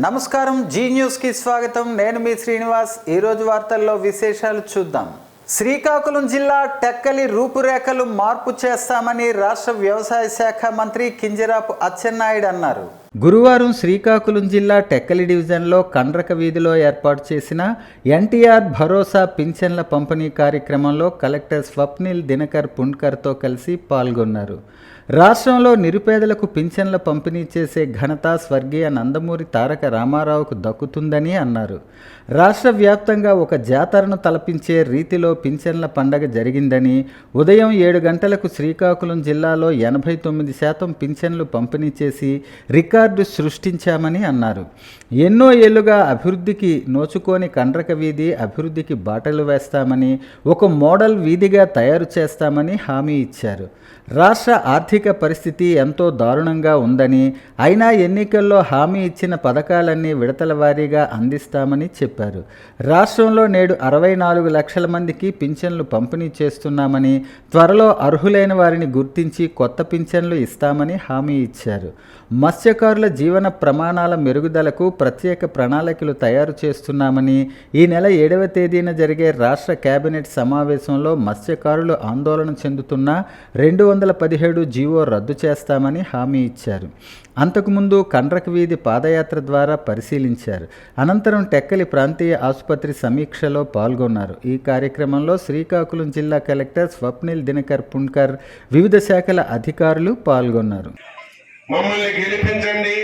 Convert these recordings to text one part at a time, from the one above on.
నమస్కారం, జీ న్యూస్కి స్వాగతం. నేను మీ శ్రీనివాస్. ఈరోజు వార్తల్లో విశేషాలు చూద్దాం. శ్రీకాకుళం జిల్లా టెక్కలి రూపురేఖలు మార్పు చేస్తామని రాష్ట్ర వ్యవసాయ శాఖ మంత్రి కింజరాపు అచ్చెన్నాయుడు అన్నారు. గురువారం శ్రీకాకుళం జిల్లా టెక్కలి డివిజన్లో కండ్రక వీధిలో ఏర్పాటు చేసిన ఎన్టీఆర్ భరోసా పింఛన్ల పంపిణీ కార్యక్రమంలో కలెక్టర్ స్వప్నిల్ దినకర్ పుణ్కర్తో కలిసి పాల్గొన్నారు. రాష్ట్రంలో నిరుపేదలకు పింఛన్ల పంపిణీ చేసే ఘనత స్వర్గీయ నందమూరి తారక రామారావుకు దక్కుతుందని అన్నారు. రాష్ట్ర వ్యాప్తంగా ఒక జాతరను తలపించే రీతిలో పింఛన్ల పండగ జరిగిందని, ఉదయం 7 గంటలకు శ్రీకాకుళం జిల్లాలో 89% పింఛన్లు పంపిణీ చేసి రికార్డు సృష్టించామని అన్నారు. ఎన్నో ఏళ్లుగా అభివృద్ధికి నోచుకోని కండ్రక వీధి అభివృద్ధికి బాటలు వేస్తామని, ఒక మోడల్ వీధిగా తయారు చేస్తామని హామీ ఇచ్చారు. రాష్ట్ర ఆర్థిక పరిస్థితి ఎంతో దారుణంగా ఉందని, అయినా ఎన్నికల్లో హామీ ఇచ్చిన పథకాలన్నీ విడతల వారీగా అందిస్తామని చెప్పారు. రాష్ట్రంలో నేడు 64 లక్షల మందికి పింఛన్లు పంపిణీ చేస్తున్నామని, త్వరలో అర్హులైన వారిని గుర్తించి కొత్త పింఛన్లు ఇస్తామని హామీ ఇచ్చారు. మత్స్యకారుల జీవన ప్రమాణాల మెరుగుదలకు ప్రత్యేక ప్రణాళికలు తయారు చేస్తున్నామని, ఈ నెల 7వ తేదీన జరిగే రాష్ట్ర కేబినెట్ సమావేశంలో మత్స్యకారులు ఆందోళన చెందుతున్న 217 జీవో రద్దు చేస్తామని హామీ ఇచ్చారు. అంతకుముందు కండ్రక వీధి పాదయాత్ర ద్వారా పరిశీలించారు. అనంతరం టెక్కలి ప్రాంతీయ ఆసుపత్రి సమీక్షలో పాల్గొన్నారు. ఈ కార్యక్రమంలో శ్రీకాకుళం జిల్లా కలెక్టర్ స్వప్నిల్ దినకర్ పుణ్కర్, వివిధ శాఖల అధికారులు పాల్గొన్నారు. మమ్మల్ని గెలిపించండి,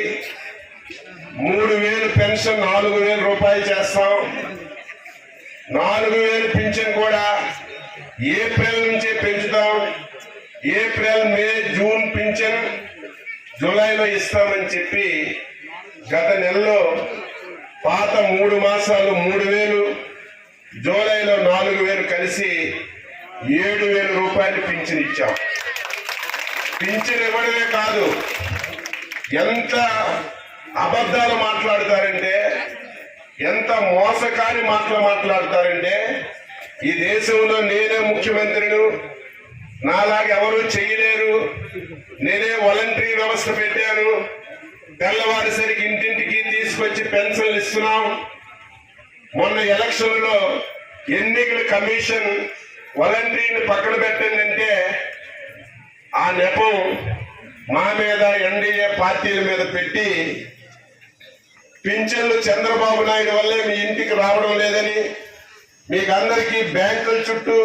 3000 పెన్షన్ 4000 రూపాయలు చేస్తాం. 4000 పింఛన్ కూడా ఏప్రిల్ నుంచే పెంచుతాం. ఏప్రిల్, మే, జూన్ పింఛన్ జూలైలో ఇస్తామని చెప్పి గత నెలలో పాత 3 మాసాలు 3000, జూలైలో 4000 కలిసి 7000 రూపాయలు పింఛన్ ఇచ్చాం. పింఛన్ ఇవ్వడమే కాదు, ఎంత అబద్ధాలు మాట్లాడతారంటే, ఎంత మోసకారి మాటలు మాట్లాడతారంటే, ఈ దేశంలో నేనే ముఖ్యమంత్రిను, నాలాగా ఎవరు చేయలేరు, నేనే వాలంటరీ వ్యవస్థ పెట్టాను, తెల్లవారిసరికి ఇంటింటికి తీసుకొచ్చి పెన్షన్లు ఇస్తున్నాం. మొన్న ఎలక్షన్లో ఎన్నికల కమిషన్ వాలంటరీని పక్కన పెట్టిందంటే ఆ నెపం మా మీద, ఎన్డీఏ పార్టీల మీద పెట్టి పింఛన్లు చంద్రబాబు నాయుడు వల్లే మీ ఇంటికి రావడం లేదని, మీకు అందరికీ బ్యాంకుల చుట్టూ,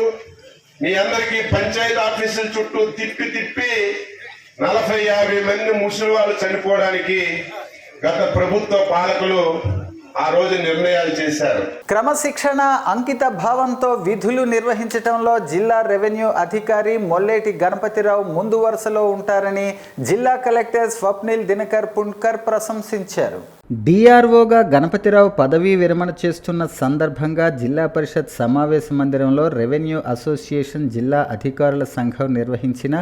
మీ అందరికీ పంచాయతీ ఆఫీసుల చుట్టూ తిప్పి 40-50 మంది ముసలి వాళ్ళు చనిపోవడానికి గత ప్రభుత్వ పాలకులు ఆ రోజు నిర్ణయాలు చేశారు. క్రమశిక్షణ, అంకిత భావంతో విధులు నిర్వహించడంలో జిల్లా రెవెన్యూ అధికారి మొల్లేటి గణపతిరావు ముందు వరుసలో ఉంటారని జిల్లా కలెక్టర్ స్వప్నిల్ దినకర్ పుణ్కర్ ప్రశంసించారు. డిఆర్ఓగా గణపతిరావు పదవీ విరమణ చేస్తున్న సందర్భంగా జిల్లా పరిషత్ సమావేశ మందిరంలో రెవెన్యూ అసోసియేషన్ జిల్లా అధికారుల సంఘం నిర్వహించిన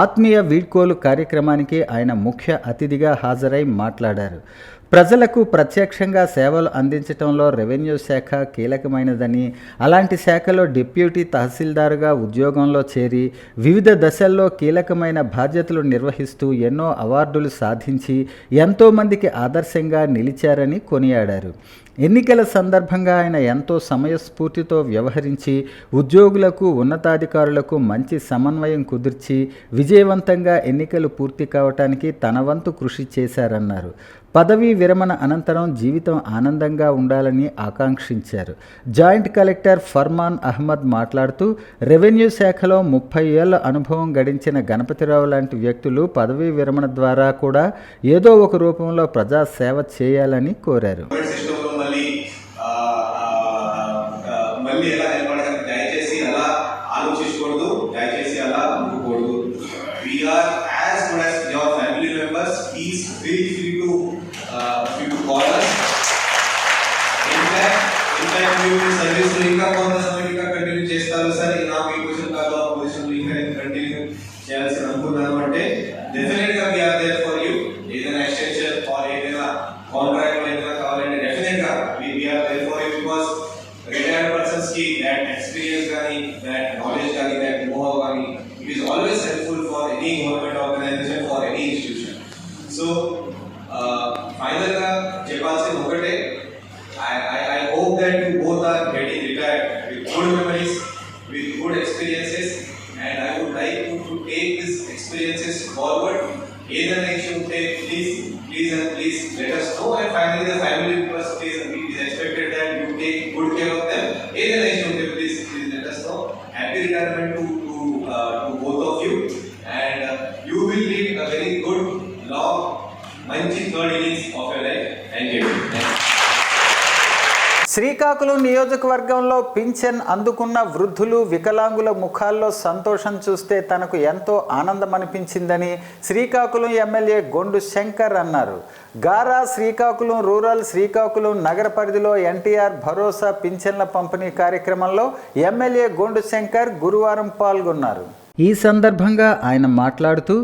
ఆత్మీయ వీడ్కోలు కార్యక్రమానికి ఆయన ముఖ్య అతిథిగా హాజరై మాట్లాడారు. ప్రజలకు ప్రత్యక్షంగా సేవలు అందించడంలో రెవెన్యూ శాఖ కీలకమైనదని, అలాంటి శాఖలో డిప్యూటీ తహసీల్దారుగా ఉద్యోగంలో చేరి వివిధ దశల్లో కీలకమైన బాధ్యతలు నిర్వహిస్తూ ఎన్నో అవార్డులు సాధించి ఎంతోమందికి ఆదర్శంగా నిలిచారని కొనియాడారు. ఎన్నికల సందర్భంగా ఆయన ఎంతో సమయస్ఫూర్తితో వ్యవహరించి ఉద్యోగులకు, ఉన్నతాధికారులకు మంచి సమన్వయం కుదిర్చి విజయవంతంగా ఎన్నికలు పూర్తి కావటానికి తన వంతు కృషి చేశారన్నారు. పదవీ విరమణ అనంతరం జీవితం ఆనందంగా ఉండాలని ఆకాంక్షించారు. జాయింట్ కలెక్టర్ ఫర్మాన్ అహ్మద్ మాట్లాడుతూ, రెవెన్యూ శాఖలో 30 ఏళ్ల అనుభవం గడించిన గణపతిరావు లాంటి వ్యక్తులు పదవీ విరమణ ద్వారా కూడా ఏదో ఒక రూపంలో ప్రజా సేవ చేయాలని కోరారు. It is always helpful for any government organization, for any institution. So Final గా చెప్పాల్సింది ఒకటే, I hope that you both are getting retired with good memories, with good experiences, and I would like you to take these experiences forward. Either issue please let us know, and finally the family members, please, it is expected that you take good care of them. Either issue please let us know. Happy retirement to both of you, and you will lead a very good, long, మంచి third innings of your life. Thank you. Srikakulam నియోజకవర్గంలో pension అందుకున్న వృద్ధులు వికలాంగుల ముఖాల్లో సంతోషం చూస్తే తనకు ఎంతో ఆనందం అనిపించిందని శ్రీకాకుళం ఎమ్మెల్యే గొండు శంకర్ అన్నారు. గారా శ్రీకాకుళం రూరల్ శ్రీకాకుళం నగర పరిధిలో ఎన్టీఆర్ భరోసా పింఛన్ల పంపిణీ కార్యక్రమంలో ఎమ్మెల్యే గొండు శంకర్ గురువారం పాల్గొన్నారు. ఈ సందర్భంగా ఆయన మాట్లాడుతూ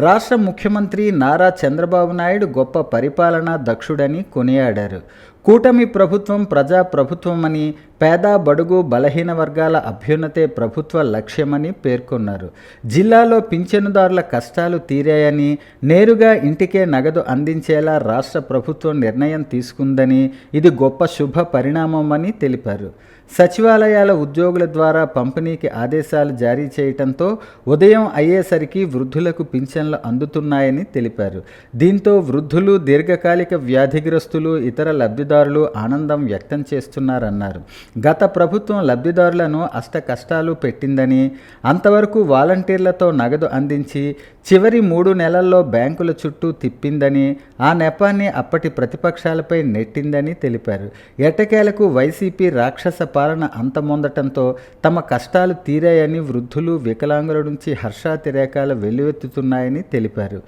రాష్ట్ర ముఖ్యమంత్రి నారా చంద్రబాబు నాయుడు గొప్ప పరిపాలనా దక్షుడని కొనియాడారు. కూటమి ప్రభుత్వం ప్రజాప్రభుత్వమని, పేద బడుగు బలహీన వర్గాల అభ్యున్నతే ప్రభుత్వ లక్ష్యమని పేర్కొన్నారు. జిల్లాలో పింఛనుదారుల కష్టాలు తీరాయని, నేరుగా ఇంటికే నగదు అందించేలా రాష్ట్ర ప్రభుత్వం నిర్ణయం తీసుకుందని, ఇది గొప్ప శుభ పరిణామమని తెలిపారు. సచివాలయాల ఉద్యోగుల ద్వారా పంపిణీకి ఆదేశాలు జారీ చేయడంతో ఉదయం అయ్యేసరికి వృద్ధులకు పింఛన్లు అందుతున్నాయని తెలిపారు. దీంతో వృద్ధులు, దీర్ఘకాలిక వ్యాధిగ్రస్తులు, ఇతర లబ్ధిదారులు ఆనందం వ్యక్తం చేస్తున్నారన్నారు. గత ప్రభుత్వం లబ్ధిదారులను అష్ట కష్టాలు పెట్టిందని, అంతవరకు వాలంటీర్లతో నగదు అందించి చివరి 3 నెలల్లో బ్యాంకుల చుట్టూ తిప్పిందని, ఆ నెపాన్ని అప్పటి ప్రతిపక్షాలపై నెట్టిందని తెలిపారు. ఎట్టకేలకు వైసీపీ రాక్షస పాలన అంతమొందటంతో తమ కష్టాలు తీరాయని, వృద్ధులు, వికలాంగుల నుంచి హర్షాతిరేకాలు వెల్లువెత్తుతున్నాయని తెలిపారు.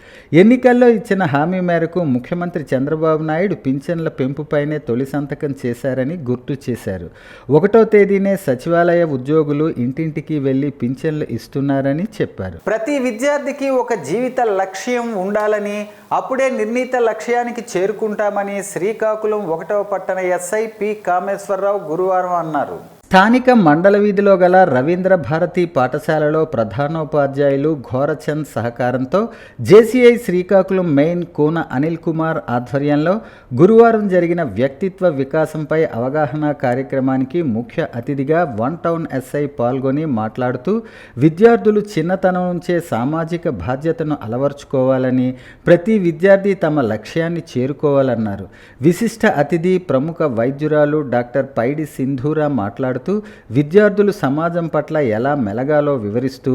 ఎన్నికల్లో ఇచ్చిన హామీ మేరకు ముఖ్యమంత్రి చంద్రబాబు నాయుడు పింఛన్ల పెంపుపైనే తొలి సంతకం చేశారని గుర్తు చేశారు. 1వ తేదీనే సచివాలయ ఉద్యోగులు ఇంటింటికి వెళ్లి పింఛన్లు ఇస్తున్నారని చెప్పారు. ప్రతి విద్యార్థికి ఒక జీవిత లక్ష్యం ఉండాలని, అప్పుడే నిర్ణీత లక్ష్యానికి చేరుకుంటామని శ్రీకాకుళం 1వ పట్టణ ఎస్ఐ పి కామేశ్వరరావు గురువారం అన్నారు. స్థానిక మండల వీధిలో గల రవీంద్ర భారతి పాఠశాలలో ప్రధానోపాధ్యాయులు ఘోరచంద్ సహకారంతో జేసీఐ శ్రీకాకుళం మెయిన్ కూన అనిల్ కుమార్ ఆధ్వర్యంలో గురువారం జరిగిన వ్యక్తిత్వ వికాసంపై అవగాహన కార్యక్రమానికి ముఖ్య అతిథిగా 1 టౌన్ ఎస్ఐ పాల్గొని మాట్లాడుతూ విద్యార్థులు చిన్నతనం నుంచే సామాజిక బాధ్యతను అలవర్చుకోవాలని, ప్రతి విద్యార్థి తమ లక్ష్యాన్ని చేరుకోవాలన్నారు. విశిష్ట అతిథి ప్రముఖ వైద్యురాలు డాక్టర్ పైడి సింధూరా మాట్లాడుతూ విద్యార్థులు సమాజం పట్ల ఎలా మెలగాలో వివరిస్తూ,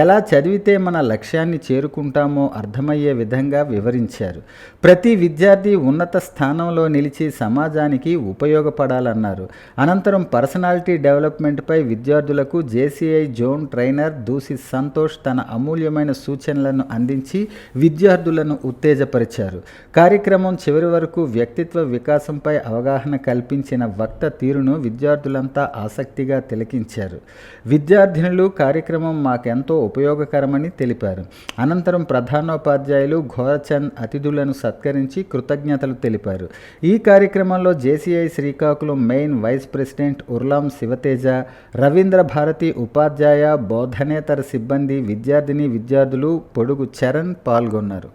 ఎలా చదివితే మన లక్ష్యాన్ని చేరుకుంటామో అర్థమయ్యే విధంగా వివరించారు. ప్రతి విద్యార్థి ఉన్నత స్థానంలో నిలిచి సమాజానికి ఉపయోగపడాలన్నారు. అనంతరం పర్సనాలిటీ డెవలప్మెంట్పై విద్యార్థులకు జేసీఐ జోన్ ట్రైనర్ దూసి సంతోష్ తన అమూల్యమైన సూచనలను అందించి విద్యార్థులను ఉత్తేజపరిచారు. కార్యక్రమం చివరి వరకు వ్యక్తిత్వ వికాసంపై అవగాహన కల్పించిన వక్త తీరును విద్యార్థులంతా ఆసక్తిగా తిలకించారు. విద్యార్థినులు కార్యక్రమం మాకెంతో ఉపయోగకరమని తెలిపారు. అనంతరం ప్రధానోపాధ్యాయులు ఘోరచంద్ అతిథులను సత్కరించి కృతజ్ఞతలు తెలిపారు. ఈ కార్యక్రమంలో JCI Srikakulam main vice president Urlam Sivateja, Ravindra Bharathi ఉపాధ్యాయ, బోధనేతర సిబ్బంది, విద్యార్థులు పొడుగు చరణ్ పాల్గొన్నారు.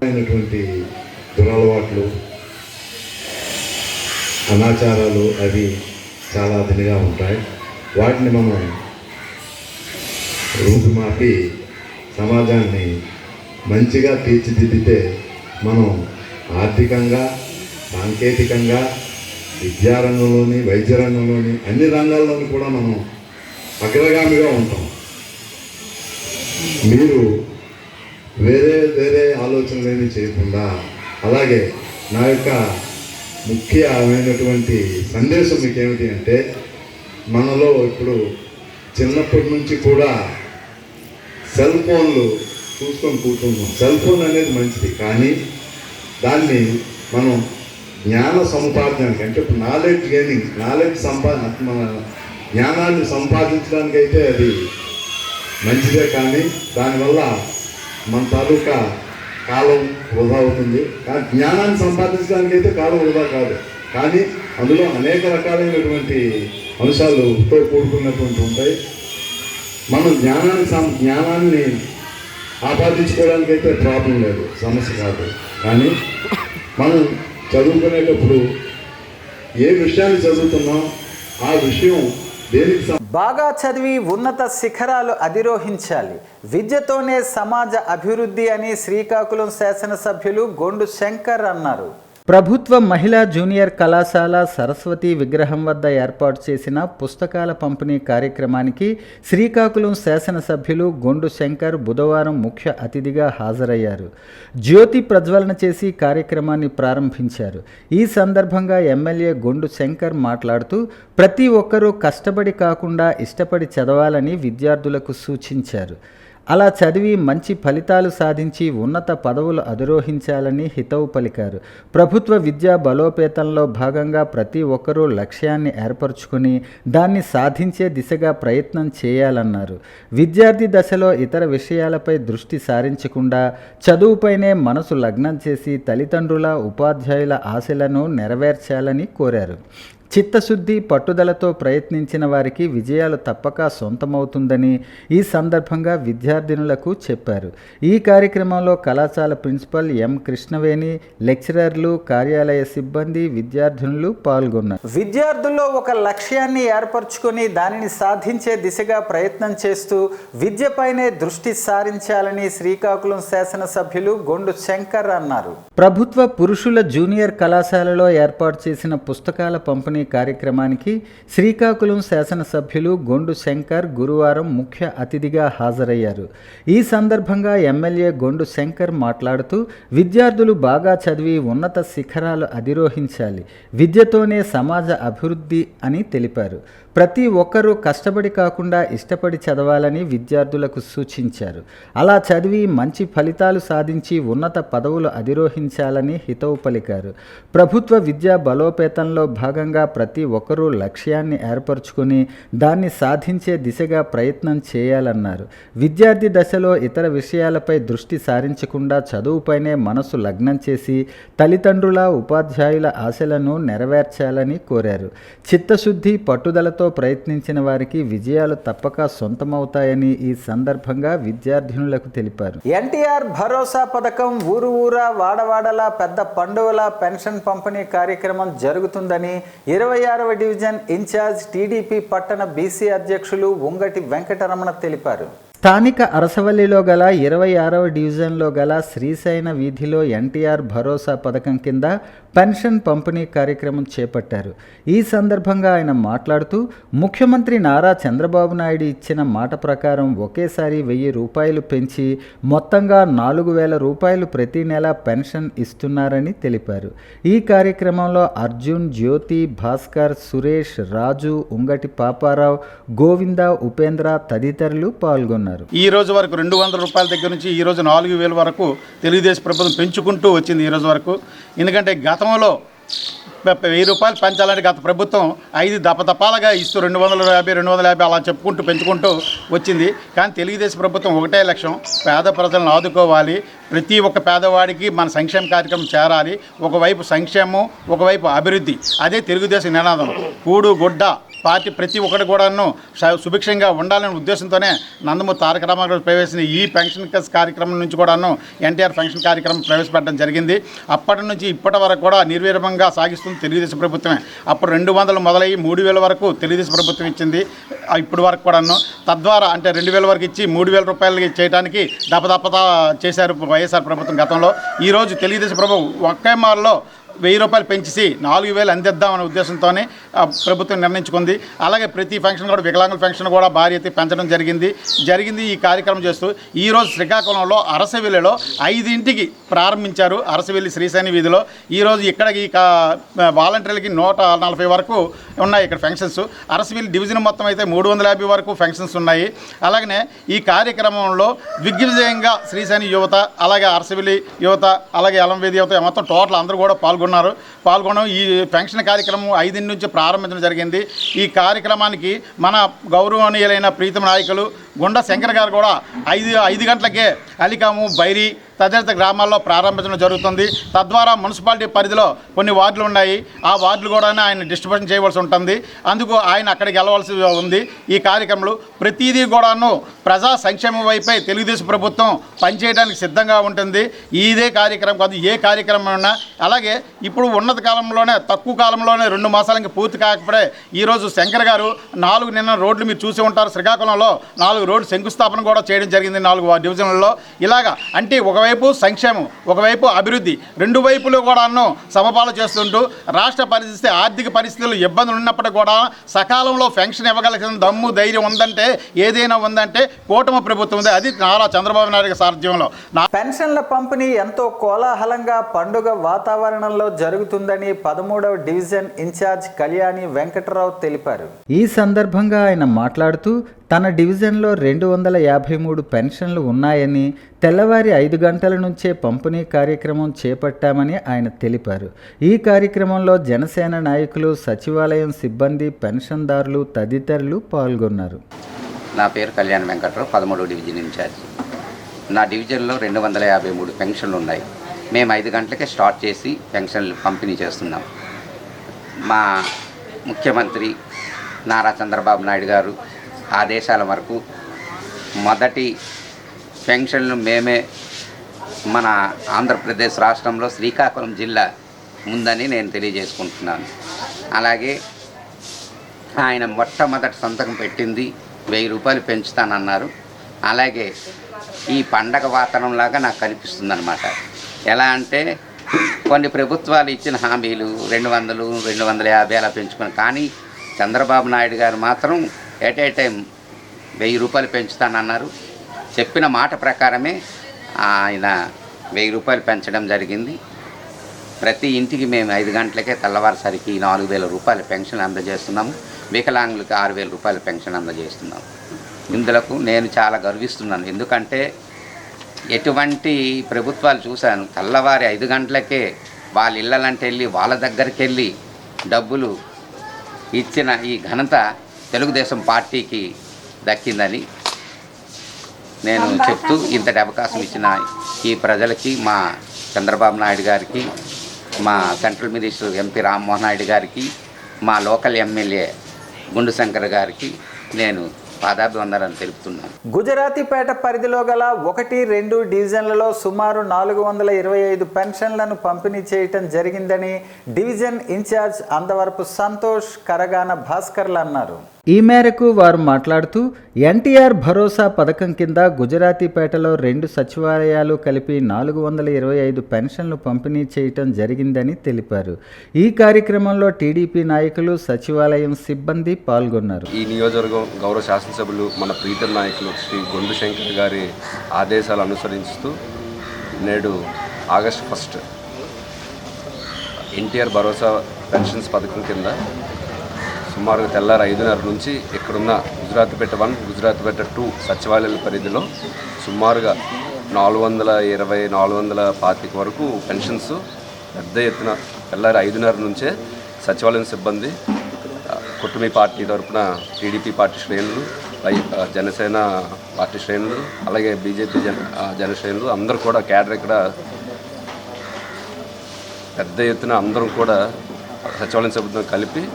అనాచారాలు అవి చాలా అదిగా ఉంటాయి. వాటిని మనం రూపుమాపి సమాజాన్ని మంచిగా తీర్చిదిద్దితే మనం ఆర్థికంగా, సాంకేతికంగా, విద్యారంగంలోని, వైద్య రంగంలోని, అన్ని రంగాల్లోని కూడా మనం అగ్రగామిగా ఉంటాం. మీరు వేరే ఆలోచనలేమి చేయకుండా, అలాగే నా యొక్క ముఖ్యమైనటువంటి సందేశం మీకు ఏమిటి అంటే, మనలో ఇప్పుడు చిన్నప్పటి నుంచి కూడా సెల్ ఫోన్లు చూసుకొని కూర్చుంటాం. సెల్ ఫోన్ అనేది మంచిది, కానీ దాన్ని మనం జ్ఞాన సముపార్జనకి, అంటే ఇప్పుడు నాలెడ్జ్ గెయినింగ్, జ్ఞానాన్ని సంపాదించడానికి అయితే అది మంచిదే, కానీ దానివల్ల మన తాలూకా కాలం వృధా అవుతుంది. కానీ జ్ఞానాన్ని సంపాదించడానికి అయితే కాలం వృధా కాదు, కానీ అందులో అనేక రకాలైనటువంటి అంశాలతో కూడుకున్నటువంటి ఉంటాయి. మనం జ్ఞానాన్ని ఆపాదించుకోవడానికైతే ప్రాబ్లం లేదు, సమస్య కాదు. కానీ మనం చదువుకునేటప్పుడు ఏ విషయాన్ని చదువుతున్నాం ఆ విషయం దేనికి బాగా చదివి ఉన్నత శిఖరాలు అధిరోహించాలి, విద్యతోనే సమాజ అభివృద్ధి అని శ్రీకాకుళం శాసనసభ్యులు గొండు శంకర్ అన్నారు. ప్రభుత్వ మహిళా జూనియర్ కళాశాల సరస్వతి విగ్రహం వద్ద ఏర్పాటు చేసిన పుస్తకాల పంపిణీ కార్యక్రమానికి శ్రీకాకుళం శాసనసభ్యులు గొండు శంకర్ బుధవారం ముఖ్య అతిథిగా హాజరయ్యారు. జ్యోతి ప్రజ్వలన చేసి కార్యక్రమాన్ని ప్రారంభించారు. ఈ సందర్భంగా ఎమ్మెల్యే గొండు శంకర్ మాట్లాడుతూ ప్రతి ఒక్కరూ కష్టపడి కాకుండా ఇష్టపడి చదవాలని విద్యార్థులకు సూచించారు. అలా చదివి మంచి ఫలితాలు సాధించి ఉన్నత పదవులు అధిరోహించాలని హితవు పలికారు. ప్రభుత్వ విద్యా బలోపేతంలో భాగంగా ప్రతి ఒక్కరూ లక్ష్యాన్ని ఏర్పరచుకుని దాన్ని సాధించే దిశగా ప్రయత్నం చేయాలన్నారు. విద్యార్థి దశలో ఇతర విషయాలపై దృష్టి సారించకుండా చదువుపైనే మనసు లగ్నం చేసి తల్లిదండ్రుల, ఉపాధ్యాయుల ఆశలను నెరవేర్చాలని కోరారు. చిత్తశుద్ధి, పట్టుదలతో ప్రయత్నించిన వారికి విజయాలు తప్పక సొంతమవుతుందని ఈ సందర్భంగా విద్యార్థినులకు చెప్పారు. ఈ కార్యక్రమంలో కళాశాల ప్రిన్సిపల్ ఎం కృష్ణవేణి, లెక్చరర్లు, కార్యాలయ సిబ్బంది, విద్యార్థినులు పాల్గొన్నారు. విద్యార్థుల్లో ఒక లక్ష్యాన్ని ఏర్పరచుకొని దానిని సాధించే దిశగా ప్రయత్నం చేస్తూ విద్యపైనే దృష్టి సారించాలని శ్రీకాకుళం శాసనసభ్యులు గొండు శంకర్ అన్నారు. ప్రభుత్వ పురుషుల జూనియర్ కళాశాలలో ఏర్పాటు చేసిన పుస్తకాల పంపిణీ కార్యక్రమానికి శ్రీకాకుళం శాసనసభ్యులు గొండు శంకర్ గురువారం ముఖ్య అతిథిగా హాజరయ్యారు. ఈ సందర్భంగా ఎమ్మెల్యే గొండు శంకర్ మాట్లాడుతూ విద్యార్థులు బాగా చదివి ఉన్నత శిఖరాలు అధిరోహించాలి, విద్యతోనే సమాజ అభివృద్ధి అని తెలిపారు. ప్రతి ఒక్కరూ కష్టపడి కాకుండా ఇష్టపడి చదవాలని విద్యార్థులకు సూచించారు. అలా చదివి మంచి ఫలితాలు సాధించి ఉన్నత పదవులు అధిరోహించాలని హితవు పలికారు. ప్రభుత్వ విద్యా బలోపేతంలో భాగంగా ప్రతి ఒక్కరూ లక్ష్యాన్ని ఏర్పరచుకుని దాన్ని సాధించే దిశగా ప్రయత్నం చేయాలన్నారు. విద్యార్థి దశలో ఇతర విషయాలపై దృష్టి సారించకుండా చదువుపైనే మనసు లగ్నం చేసి తల్లిదండ్రుల, ఉపాధ్యాయుల ఆశలను నెరవేర్చాలని కోరారు. చిత్తశుద్ధి, పట్టుదలతో ప్రయత్నించిన వారికి విజయాలు తప్పక సొంతమవుతాయని ఈ సందర్భంగా విద్యార్థినులకు తెలిపారు. ఎన్టీఆర్ భరోసా పథకం ఊరు ఊరా, వాడవాడలా పెద్ద పండుగల పెన్షన్ పంపిణీ కార్యక్రమం జరుగుతుందని 26వ డివిజన్ ఇన్ఛార్జ్ టీడీపీ పట్టణ బీసీ అధ్యక్షులు ఉంగటి వెంకటరమణ తెలిపారు. స్థానిక అరసవల్లిలో గల 26వ డివిజన్లో గల శ్రీశైన వీధిలో ఎన్టీఆర్ భరోసా పథకం కింద పెన్షన్ పంపిణీ కార్యక్రమం చేపట్టారు. ఈ సందర్భంగా ఆయన మాట్లాడుతూ ముఖ్యమంత్రి నారా చంద్రబాబు నాయుడు ఇచ్చిన మాట ప్రకారం ఒకేసారి 1000 రూపాయలు పెంచి మొత్తంగా 4000 రూపాయలు ప్రతి నెల పెన్షన్ ఇస్తున్నారని తెలిపారు. ఈ కార్యక్రమంలో అర్జున్, జ్యోతి, భాస్కర్, సురేష్, రాజు, ఉంగటి పాపారావు, గోవింద, ఉపేంద్ర తదితరులు పాల్గొన్నారు. ఈ రోజు వరకు 200 రూపాయల దగ్గర నుంచి ఈ రోజు 4000 వరకు తెలుగుదేశం ప్రభుత్వం పెంచుకుంటూ వచ్చింది. ఈ రోజు వరకు ఎందుకంటే గతంలో 1000 రూపాయలు పెంచాలంటే గత ప్రభుత్వం 5 దపదపాలుగా ఇస్తూ 250 అలా చెప్పుకుంటూ పెంచుకుంటూ వచ్చింది. కానీ తెలుగుదేశం ప్రభుత్వం ఒకటే లక్ష్యం, పేద ప్రజలను ఆదుకోవాలి, ప్రతి ఒక్క పేదవాడికి మన సంక్షేమ కార్యక్రమం చేరాలి. ఒకవైపు సంక్షేమం, ఒకవైపు అభివృద్ధి, అదే తెలుగుదేశం నినాదం. కూడు గుడ్డ పార్టీ ప్రతి ఒక్కటి కూడాను సుభిక్షంగా ఉండాలనే ఉద్దేశంతోనే నందమూరి తారక రామారావు ప్రవేశించిన ఈ పెన్షన్ కార్యక్రమం నుంచి కూడాను ఎన్టీఆర్ పెన్షన్ కార్యక్రమం ప్రవేశపెట్టడం జరిగింది. అప్పటి నుంచి ఇప్పటి వరకు కూడా నిర్విరామంగా సాగిస్తుంది తెలుగుదేశం ప్రభుత్వమే. అప్పుడు 200 మొదలయ్యి 3000 వరకు తెలుగుదేశం ప్రభుత్వం ఇచ్చింది. ఇప్పటి వరకు కూడాను తద్వారా అంటే 2000 వరకు ఇచ్చి 3000 రూపాయలు చేయడానికి దపదపతా చేశారు వైఎస్ఆర్ ప్రభుత్వం గతంలో. ఈరోజు తెలుగుదేశం ప్రభుత్వం ఒకే మారులో 1000 రూపాయలు పెంచేసి 4000 అందిద్దామనే ఉద్దేశంతోనే ప్రభుత్వం నిర్ణయించుకుంది. అలాగే ప్రతి ఫంక్షన్ కూడా వికలాంగుల ఫంక్షన్ కూడా భారీ ఎత్తి పెంచడం జరిగింది. ఈ కార్యక్రమం చేస్తూ ఈరోజు శ్రీకాకుళంలో అరసవెల్లిలో 5ంటికి ప్రారంభించారు. అరసవెల్లి శ్రీశైన వీధిలో ఈరోజు ఇక్కడ ఈ వాలంటీర్లకి 140 వరకు ఉన్నాయి ఇక్కడ ఫంక్షన్స్. అరసవెల్లి డివిజన్ మొత్తం అయితే 350 వరకు ఫంక్షన్స్ ఉన్నాయి. అలాగనే ఈ కార్యక్రమంలో దిగ్విజయంగా శ్రీశైన యువత, అలాగే అరసవెల్లి యువత, అలాగే ఎలంవేది యువత మొత్తం టోటల్ అందరూ కూడా పాల్గొనడం. ఈ పెన్షన్ కార్యక్రమం 5 నుంచి ప్రారంభించడం జరిగింది. ఈ కార్యక్రమానికి మన గౌరవనీయులైన ప్రీతం నాయకులు గుండా శంకర్ గారు కూడా 5 గంటలకే అలికాము, బైరి, తదితర గ్రామాల్లో ప్రారంభించడం జరుగుతుంది. తద్వారా మున్సిపాలిటీ పరిధిలో కొన్ని వార్డులు ఉన్నాయి. ఆ వార్డులు కూడా ఆయన డిస్ట్రిబ్యూషన్ చేయవలసి ఉంటుంది. అందుకు ఆయన అక్కడికి వెళ్ళవలసి ఉంది. ఈ కార్యక్రమంలో ప్రతిదీ కూడాను ప్రజా సంక్షేమం వైపే తెలుగుదేశం ప్రభుత్వం పనిచేయడానికి సిద్ధంగా ఉంటుంది. ఇదే కార్యక్రమం కాదు, ఏ కార్యక్రమం ఉన్నా. అలాగే ఇప్పుడు ఉన్నత కాలంలోనే తక్కువ కాలంలోనే 2 మాసాలకి పూర్తి కాకపోతే ఈరోజు శంకర్ గారు 4 నిన్న రోడ్లు మీరు చూసి ఉంటారు. శ్రీకాకుళంలో 4 రోడ్లు శంకుస్థాపన కూడా చేయడం జరిగింది 4 డివిజన్లలో. ఇలాగా అంటే ఒకవైపు సంక్షేమం, ఒకవైపు అభివృద్ధి, 2 వైపులు కూడాను సమపాలు చేస్తుంటూ రాష్ట్ర పరిస్థితి ఆర్థిక పరిస్థితులు ఇబ్బందులు ఉన్నప్పటికీ కూడా సకాలంలో పెన్షన్ ఇవ్వగలిగిన దమ్ము ధైర్యం ఉందంటే, ఏదైనా ఉందంటే కూటమి ప్రభుత్వం ఉంది. అది నారా చంద్రబాబు నాయుడు సారథ్యంలో. పెన్షన్ల పంపిణీ ఎంతో కోలాహలంగా పండుగ వాతావరణంలో జరుగుతుందని 13వ డివిజన్ ఇన్ఛార్జ్ కళ్యాణి వెంకటరావు తెలిపారు. ఈ సందర్భంగా ఆయన మాట్లాడుతూ తన డివిజన్లో 253 పెన్షన్లు ఉన్నాయని, తెల్లవారి 5 గంటల నుంచే పంపిణీ కార్యక్రమం చేపట్టామని ఆయన తెలిపారు. ఈ కార్యక్రమంలో జనసేన నాయకులు, సచివాలయం సిబ్బంది, పెన్షన్దారులు తదితరులు పాల్గొన్నారు. నా పేరు కళ్యాణ్ వెంకట్రావు, 13వ డివిజన్ ఇన్ఛార్జ్. నా డివిజన్లో 253 పెన్షన్లు ఉన్నాయి. మేము 5 గంటలకే స్టార్ట్ చేసి పెన్షన్లు పంపిణీ చేస్తున్నాం. మా ముఖ్యమంత్రి నారా చంద్రబాబు నాయుడు గారు ఆదేశాల వరకు మొదటి పెన్షన్లు మేమే మన ఆంధ్రప్రదేశ్ రాష్ట్రంలో శ్రీకాకుళం జిల్లా ముందని నేను తెలియజేసుకుంటున్నాను. అలాగే ఆయన మొట్టమొదటి సంతకం పెట్టింది 1000 రూపాయలు పెంచుతానన్నారు. అలాగే ఈ పండగ వాతావరణంలాగా నాకు కనిపిస్తుంది అన్నమాట. ఎలా అంటే కొన్ని ప్రభుత్వాలు ఇచ్చిన హామీలు 200, 250 అలా పెంచుకుని, కానీ చంద్రబాబు నాయుడు గారు మాత్రం ఎట్ ఏ టైం 1000 రూపాయలు పెంచుతానన్నారు. చెప్పిన మాట ప్రకారమే ఆయన 1000 రూపాయలు పెంచడం జరిగింది. ప్రతి ఇంటికి మేము 5 గంటలకే తెల్లవారుసరికి 4000 రూపాయల పెన్షన్ అందజేస్తున్నాము. వికలాంగులకు 6000 రూపాయల పెన్షన్ అందజేస్తున్నాము. ఇందులకు నేను చాలా గర్విస్తున్నాను. ఎందుకంటే ఎటువంటి ప్రభుత్వాలు చూశాను, తెల్లవారి 5 గంటలకే వాళ్ళ ఇళ్ళంటే వెళ్ళి వాళ్ళ దగ్గరికి వెళ్ళి డబ్బులు ఇచ్చిన ఈ ఘనత తెలుగుదేశం పార్టీకి దక్కిందని నేను చెప్తూ, ఇంతటి అవకాశం ఇచ్చిన ఈ ప్రజలకి, మా చంద్రబాబు నాయుడు గారికి, మా central minister MP Rammohan Naidu గారికి, మా లోకల్ ఎమ్మెల్యే గుండు శంకర్ గారికి నేను పాదాభివందనాలు తెలుపుతున్నాను. గుజరాతీపేట పరిధిలో గల 1, 2 డివిజన్లలో సుమారు 425 పెన్షన్లను పంపిణీ చేయటం జరిగిందని డివిజన్ ఇన్ఛార్జ్ అందవరపు సంతోష్, కరగాన భాస్కర్లు అన్నారు. ఈ మేరకు వారు మాట్లాడుతూ ఎన్టీఆర్ భరోసా పథకం కింద గుజరాతీపేటలో 2 సచివాలయాలు కలిపి 425 పెన్షన్లు పంపిణీ చేయటం జరిగిందని తెలిపారు. ఈ కార్యక్రమంలో టీడీపీ నాయకులు, సచివాలయం సిబ్బంది పాల్గొన్నారు. ఈ నియోజకవర్గం గౌరవ శాసనసభ్యులు మన ప్రీతమ నాయకులు శ్రీ గుండు శంకర్ గారి ఆదేశాలు అనుసరిస్తూ నేడు ఆగస్టు 1 ఎన్టీఆర్ భరోసా పెన్షన్స్ పథకం కింద సుమారుగా తెల్లారి 5:30 నుంచి ఇక్కడున్న గుజరాత్పేట 1, గుజరాత్పేట 2 సచివాలయాల పరిధిలో సుమారుగా 420, 425 వరకు పెన్షన్స్ పెద్ద ఎత్తున తెల్లారి 5:30 నుంచే సచివాలయం సిబ్బంది, కుటుంబీ పార్టీ తరఫున టీడీపీ పార్టీ శ్రేణులు, జనసేన పార్టీ శ్రేణులు, అలాగే బీజేపీ జనశ్రేణులు అందరూ కూడా క్యాడర్ ఇక్కడ పెద్ద ఎత్తున అందరం కూడా సచివాలయం సిబ్బందితో కలిపి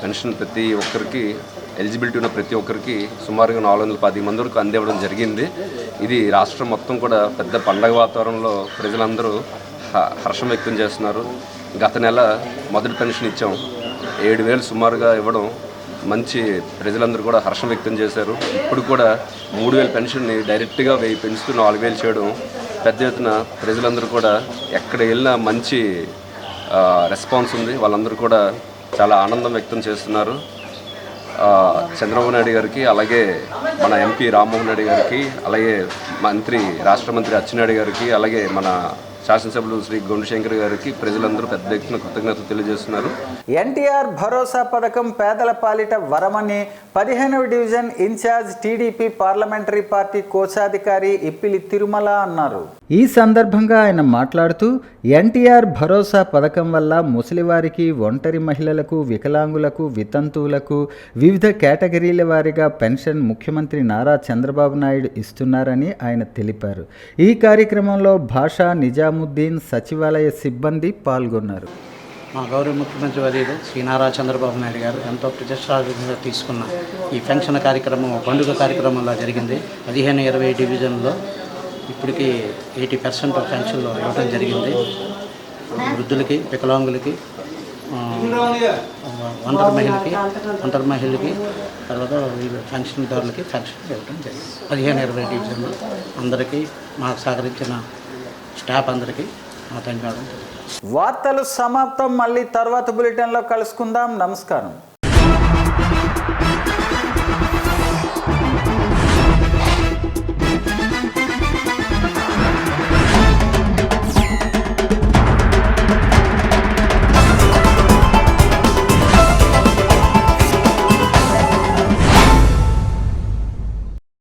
పెన్షన్ ప్రతి ఒక్కరికి, ఎలిజిబిలిటీ ఉన్న ప్రతి ఒక్కరికి సుమారుగా 410 మంది వరకు అందివ్వడం జరిగింది. ఇది రాష్ట్రం మొత్తం కూడా పెద్ద పండగ వాతావరణంలో ప్రజలందరూ హర్షం వ్యక్తం చేస్తున్నారు. గత నెల మొదటి పెన్షన్ ఇచ్చాం, 7000 సుమారుగా ఇవ్వడం మంచి, ప్రజలందరూ కూడా హర్షం వ్యక్తం చేశారు. ఇప్పుడు కూడా 3000 పెన్షన్ని డైరెక్ట్గా 1000 పెంచుతూ 4000 చేయడం పెద్ద ఎత్తున ప్రజలందరూ కూడా ఎక్కడ వెళ్ళినా మంచి రెస్పాన్స్ ఉంది. వాళ్ళందరూ కూడా చాలా ఆనందం వ్యక్తం చేస్తున్నారు. చంద్రబాబు నాయుడు గారికి, అలాగే మన ఎంపీ రామ్మోహన్ నాయుడు గారికి, అలాగే రాష్ట్ర మంత్రి అచ్చెన్నాయుడు గారికి, అలాగే మన శాసనసభ్యులు శ్రీ గుండుశంకర్ గారికి ప్రజలందరూ పెద్ద ఎత్తున కృతజ్ఞతలు తెలియజేస్తున్నారు. ఎన్టీఆర్ భరోసా పథకం పేదల పాలిట వరమని 15వ division in charge TDP parliamentary party కోశాధికారి ఇప్పిలి తిరుమల అన్నారు. ఈ సందర్భంగా ఆయన మాట్లాడుతూ ఎన్టీఆర్ భరోసా పథకం వల్ల ముసలివారికి, ఒంటరి మహిళలకు, వికలాంగులకు, వితంతువులకు వివిధ కేటగిరీల వారీగా పెన్షన్ ముఖ్యమంత్రి నారా చంద్రబాబు నాయుడు ఇస్తున్నారని ఆయన తెలిపారు. ఈ కార్యక్రమంలో భాషా నిజాముద్దీన్, సచివాలయ సిబ్బంది పాల్గొన్నారు. మా గౌరవ ముఖ్యమంత్రి వర్యులు శ్రీ నారా చంద్రబాబు నాయుడు గారు ఎంతో ప్రతిష్టాత్మకంగా తీసుకున్న ఈ పెన్షన్ కార్యక్రమం పండుగ కార్యక్రమంలో జరిగింది. 15-20 డివిజన్లో ఇప్పటికీ 80% పెన్షన్లు ఇవ్వడం జరిగింది. వృద్ధులకి, వికలాంగులకి, ఒంటరి మహిళలకి, తర్వాత పెన్షన్దారులకి పెన్షన్ ఇవ్వడం జరిగింది. 15-20 డివిజన్లో అందరికీ మాకు సహకరించిన స్టాఫ్ అందరికీ మా ధన్యవాదాలు. వార్తలు సమాప్తం. మళ్ళీ తర్వాత బులెటిన్లో కలుసుకుందాం. నమస్కారం.